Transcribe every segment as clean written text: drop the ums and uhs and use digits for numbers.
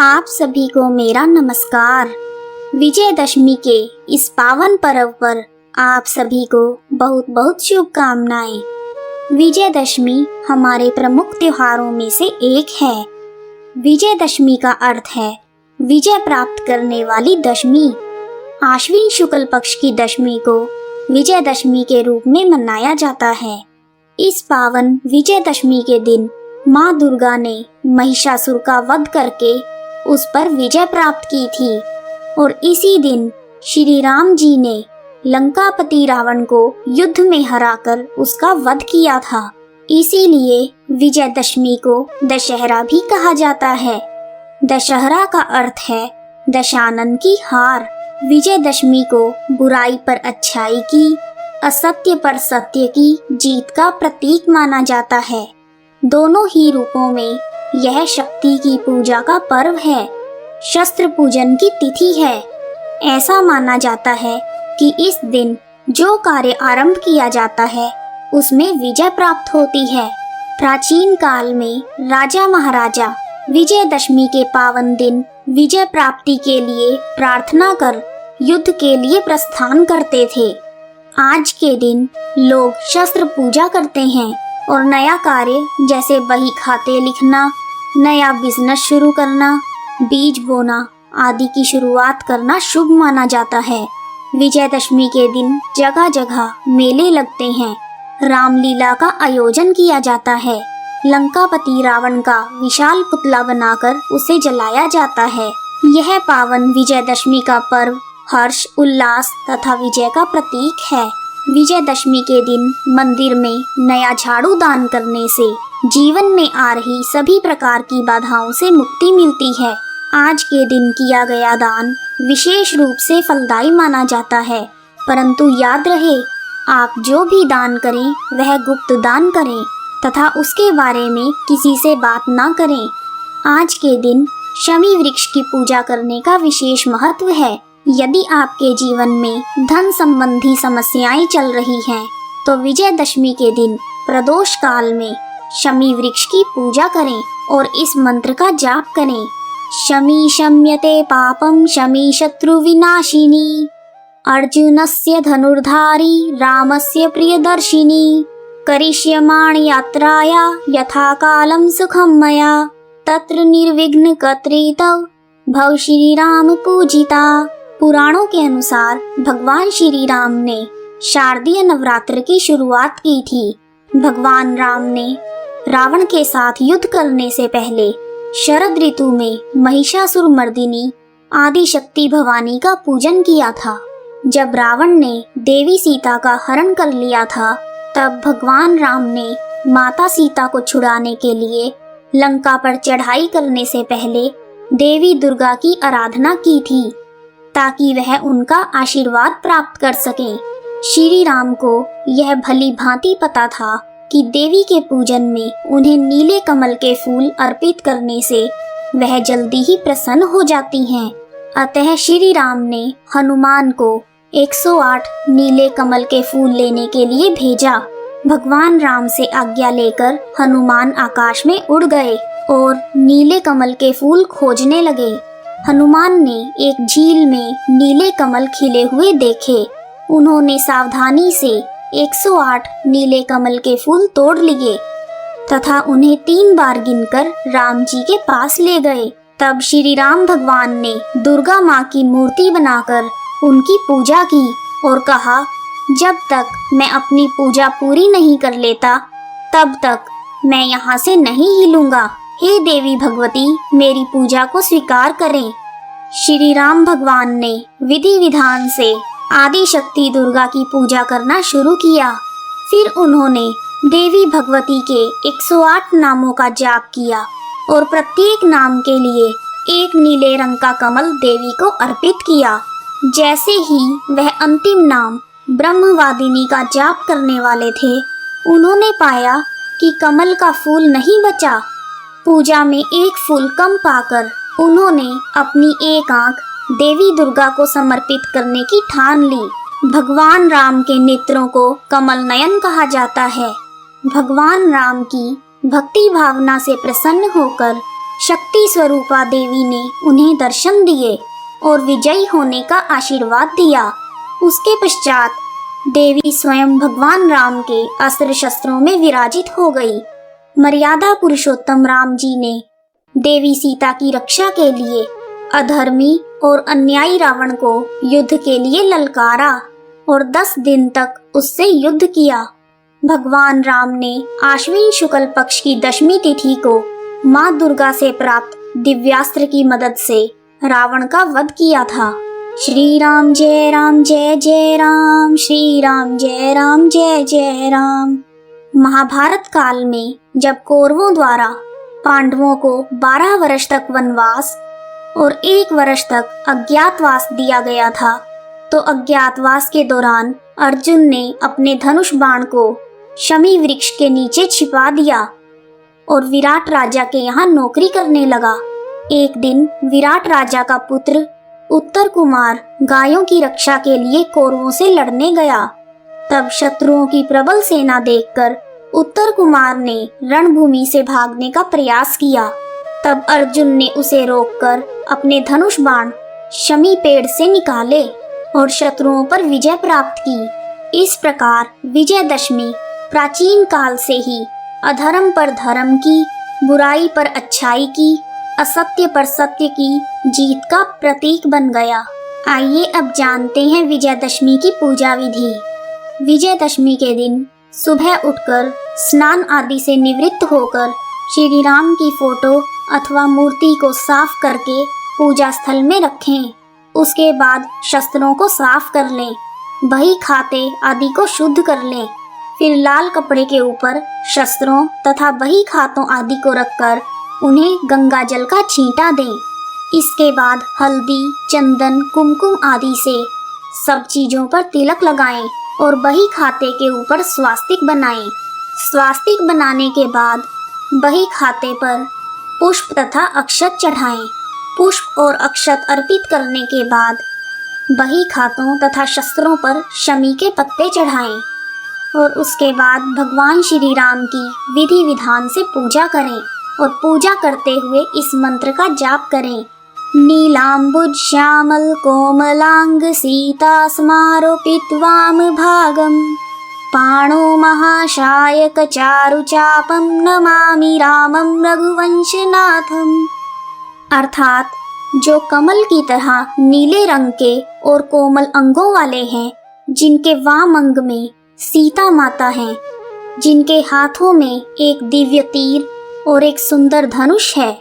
आप सभी को मेरा नमस्कार। विजयदशमी के इस पावन पर्व पर आप सभी को बहुत बहुत शुभकामनाएं। विजयदशमी हमारे प्रमुख त्योहारों में से एक है। विजयदशमी का अर्थ है विजय प्राप्त करने वाली दशमी। आश्विन शुक्ल पक्ष की दशमी को विजयदशमी के रूप में मनाया जाता है। इस पावन विजयदशमी के दिन माँ दुर्गा ने महिषासुर का वध करके उस पर विजय प्राप्त की थी और इसी दिन श्री राम जी ने लंकापति रावण को युद्ध में हराकर उसका वध किया था। इसीलिए विजयदशमी को दशहरा भी कहा जाता है। दशहरा का अर्थ है दशानन की हार। विजयदशमी को बुराई पर अच्छाई की, असत्य पर सत्य की जीत का प्रतीक माना जाता है। दोनों ही रूपों में यह शक्ति की पूजा का पर्व है। शस्त्र पूजन की तिथि है। ऐसा माना जाता है कि इस दिन जो कार्य आरंभ किया जाता है उसमें विजय प्राप्त होती है। प्राचीन काल में राजा महाराजा विजयदशमी के पावन दिन विजय प्राप्ति के लिए प्रार्थना कर युद्ध के लिए प्रस्थान करते थे। आज के दिन लोग शस्त्र पूजा करते हैं और नया कार्य जैसे बही खाते लिखना, नया बिजनेस शुरू करना, बीज बोना आदि की शुरुआत करना शुभ माना जाता है। विजयदशमी के दिन जगह जगह मेले लगते हैं। रामलीला का आयोजन किया जाता है। लंकापति रावण का विशाल पुतला बनाकर उसे जलाया जाता है। यह पावन विजयदशमी का पर्व हर्ष, उल्लास तथा विजय का प्रतीक है। विजयदशमी के दिन मंदिर में नया झाड़ू दान करने से जीवन में आ रही सभी प्रकार की बाधाओं से मुक्ति मिलती है। आज के दिन किया गया दान विशेष रूप से फलदायी माना जाता है, परंतु याद रहे आप जो भी दान करें वह गुप्त दान करें तथा उसके बारे में किसी से बात ना करें। आज के दिन शमी वृक्ष की पूजा करने का विशेष महत्व है। यदि आपके जीवन में धन संबंधी समस्याएं चल रही हैं, तो विजयदशमी के दिन प्रदोष काल में शमी वृक्ष की पूजा करें और इस मंत्र का जाप करें। शमी शम्यते पापम शमी शत्रु विनाशिनी, अर्जुनस्य धनुर्धारी रामस्य प्रियदर्शिनी, करिष्यमाण यात्राया यथा कालम सुखम मया, तत्र निर्विघ्न कर्तृतव भव श्री राम पूजिता। पुराणों के अनुसार भगवान श्री राम ने शारदीय नवरात्र की शुरुआत की थी। भगवान राम ने रावण के साथ युद्ध करने से पहले शरद ऋतु में महिषासुर मर्दिनी आदि शक्ति भवानी का पूजन किया था। जब रावण ने देवी सीता का हरण कर लिया था, तब भगवान राम ने माता सीता को छुड़ाने के लिए लंका पर चढ़ाई करने से पहले देवी दुर्गा की आराधना की थी, ताकि वह उनका आशीर्वाद प्राप्त कर सके। श्री राम को यह भली भांति पता था कि देवी के पूजन में उन्हें नीले कमल के फूल अर्पित करने से वह जल्दी ही प्रसन्न हो जाती हैं। अतः श्री राम ने हनुमान को 108 नीले कमल के फूल लेने के लिए भेजा। भगवान राम से आज्ञा लेकर हनुमान आकाश में उड़ गए और नीले कमल के फूल खोजने लगे। हनुमान ने एक झील में नीले कमल खिले हुए देखे। उन्होंने सावधानी से 108 नीले कमल के फूल तोड़ लिए तथा उन्हें 3 बार गिनकर राम जी के पास ले गए। तब श्री राम भगवान ने दुर्गा माँ की मूर्ति बनाकर उनकी पूजा की और कहा, जब तक मैं अपनी पूजा पूरी नहीं कर लेता तब तक मैं यहाँ से नहीं हिलूंगा। हे देवी भगवती, मेरी पूजा को स्वीकार करें। श्री राम भगवान ने विधि विधान से आदि शक्ति दुर्गा की पूजा करना शुरू किया। फिर उन्होंने देवी भगवती के 108 नामों का जाप किया और प्रत्येक नाम के लिए एक नीले रंग का कमल देवी को अर्पित किया। जैसे ही वह अंतिम नाम ब्रह्मवादिनी का जाप करने वाले थे, उन्होंने पाया कि कमल का फूल नहीं बचा। पूजा में एक फूल कम पाकर उन्होंने अपनी एक आंख देवी दुर्गा को समर्पित करने की ठान ली। भगवान राम के नेत्रों को कमल नयन कहा जाता है। भगवान राम की भक्ति भावना से प्रसन्न होकर शक्ति स्वरूपा देवी ने उन्हें दर्शन दिए और विजयी होने का आशीर्वाद दिया। उसके पश्चात देवी स्वयं भगवान राम के अस्त्र शस्त्रों में विराजित हो गई। मर्यादा पुरुषोत्तम राम जी ने देवी सीता की रक्षा के लिए अधर्मी और अन्यायी रावण को युद्ध के लिए ललकारा और 10 दिन तक उससे युद्ध किया। भगवान राम ने आश्विन शुक्ल पक्ष की दशमी तिथि को माँ दुर्गा से प्राप्त दिव्यास्त्र की मदद से रावण का वध किया था। श्री राम जय जय राम, श्री राम जय जय राम। महाभारत काल में जब कौरवों द्वारा पांडवों को 12 वर्ष तक वनवास और 1 वर्ष तक अज्ञातवास दिया गया था, तो अज्ञातवास के दौरान अर्जुन ने अपने धनुष बाण को शमी वृक्ष के नीचे छिपा दिया और विराट राजा के यहाँ नौकरी करने लगा। एक दिन विराट राजा का पुत्र उत्तर कुमार गायों की रक्षा के लिए कौरवों से लड़ने गया। तब शत्रुओं की प्रबल सेना देखकर उत्तर कुमार ने रणभूमि से भागने का प्रयास किया। तब अर्जुन ने उसे रोककर अपने धनुष बाण शमी पेड़ से निकाले और शत्रुओं पर विजय प्राप्त की। इस प्रकार विजयदशमी प्राचीन काल से ही अधर्म पर धर्म की, बुराई पर अच्छाई की, असत्य पर सत्य की जीत का प्रतीक बन गया। आइए अब जानते हैं विजयदशमी की पूजा विधि। विजयदशमी के दिन सुबह उठकर स्नान आदि से निवृत्त होकर श्री राम की फोटो अथवा मूर्ति को साफ करके पूजा स्थल में रखें। उसके बाद शस्त्रों को साफ कर लें, बही खाते आदि को शुद्ध कर लें। फिर लाल कपड़े के ऊपर शस्त्रों तथा बही खातों आदि को रखकर उन्हें गंगा जल का छींटा दें। इसके बाद हल्दी, चंदन, कुमकुम आदि से सब चीजों पर तिलक लगाएं और बही खाते के ऊपर स्वास्तिक बनाएं। स्वास्तिक बनाने के बाद बही खाते पर पुष्प तथा अक्षत चढ़ाएं। पुष्प और अक्षत अर्पित करने के बाद बही खातों तथा शस्त्रों पर शमी के पत्ते चढ़ाएं और उसके बाद भगवान श्री राम की विधि विधान से पूजा करें और पूजा करते हुए इस मंत्र का जाप करें। नीलांबुज श्यामल कोमलांग सीता स्मारोपित वाम भागम पाणो महाशायक चारु चापम नमामि रामम रघुवंशनाथम। अर्थात जो कमल की तरह नीले रंग के और कोमल अंगों वाले हैं, जिनके वाम अंग में सीता माता हैं, जिनके हाथों में एक दिव्य तीर और एक सुंदर धनुष है,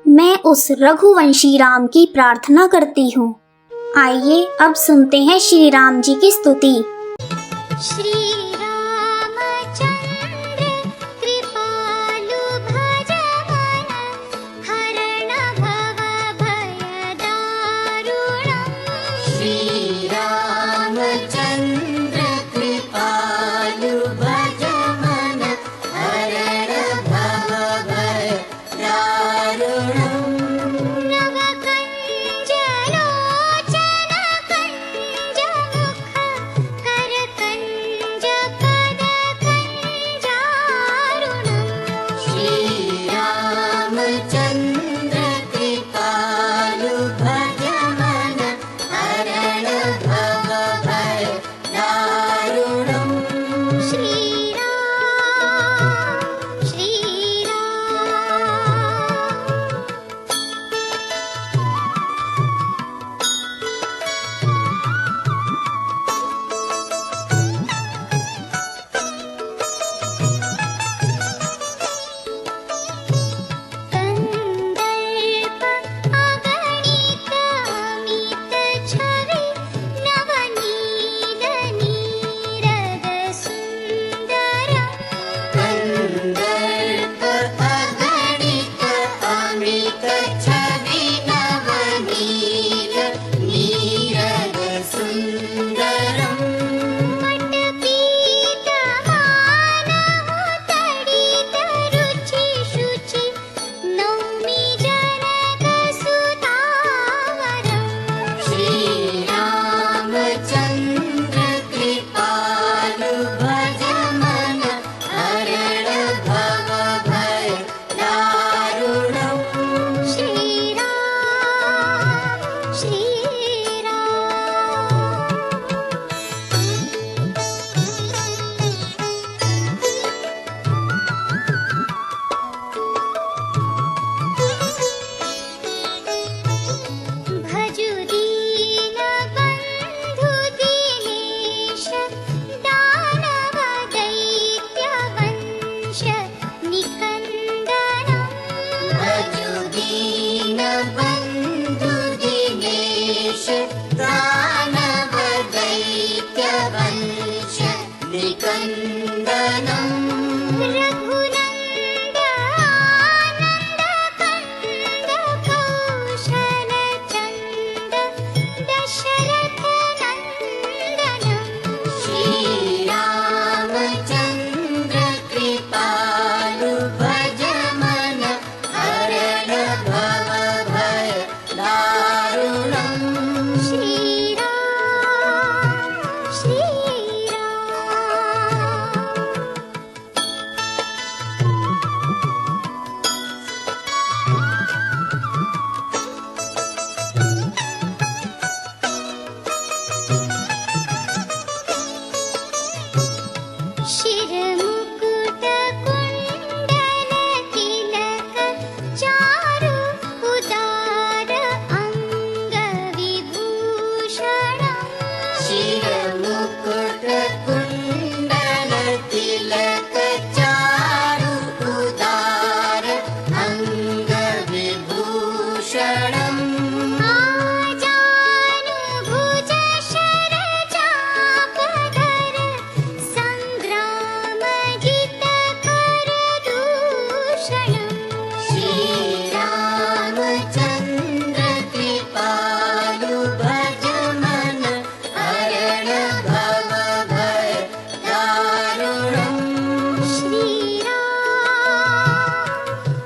मैं उस रघुवंशी राम की प्रार्थना करती हूँ। आइए अब सुनते हैं श्री राम जी की स्तुति। श्री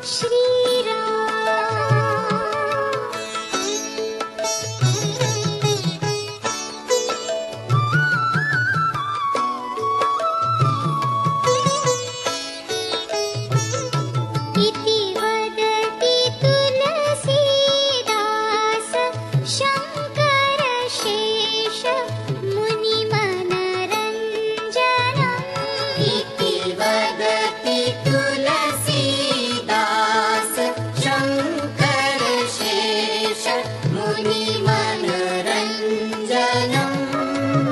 श्री राम। इति वदति तुलसीदास शंकर शेष मुनिमनरञ्जनम्। इति वदति तुलसीदास शंकर शेष मुनिमनरञ्जनम्।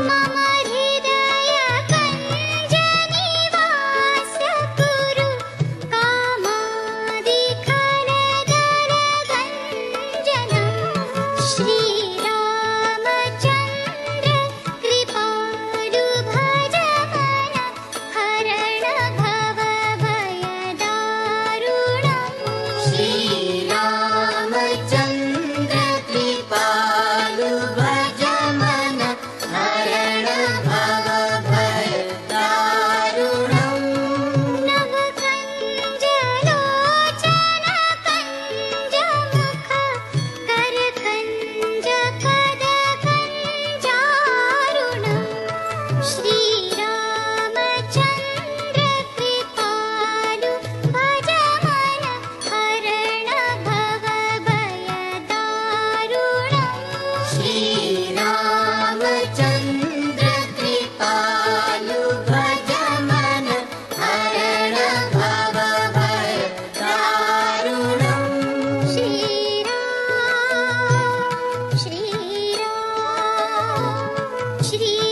मम हृदय कञ्ज निवास कुरु कामादिखलदलगञ्जनम्। श्रीरामचन्द्र कृपालु भज मन हरण भवभयदारुणम्। श्रीरामचन्द्र कृपालु भज मन हरण भवभयदारुणम्। नवकञ्जलोचन कञ्जमुख करकञ्ज पदकञ्जारुणम्। श्रीरामचन्द्र कृपालु भज मन हरण भवभयदारुणम्। श्रीरामचन्द्र कृपालु भज मन हरण भवभयदारुणम्। श्रीराम श्रीराम श्रीराम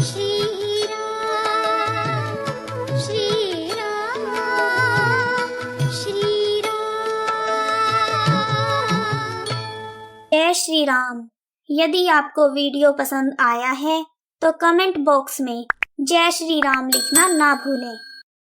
श्रीराम श्रीराम श्रीराम। जय श्री राम। यदि आपको वीडियो पसंद आया है तो कमेंट बॉक्स में जय श्री राम लिखना ना भूलें।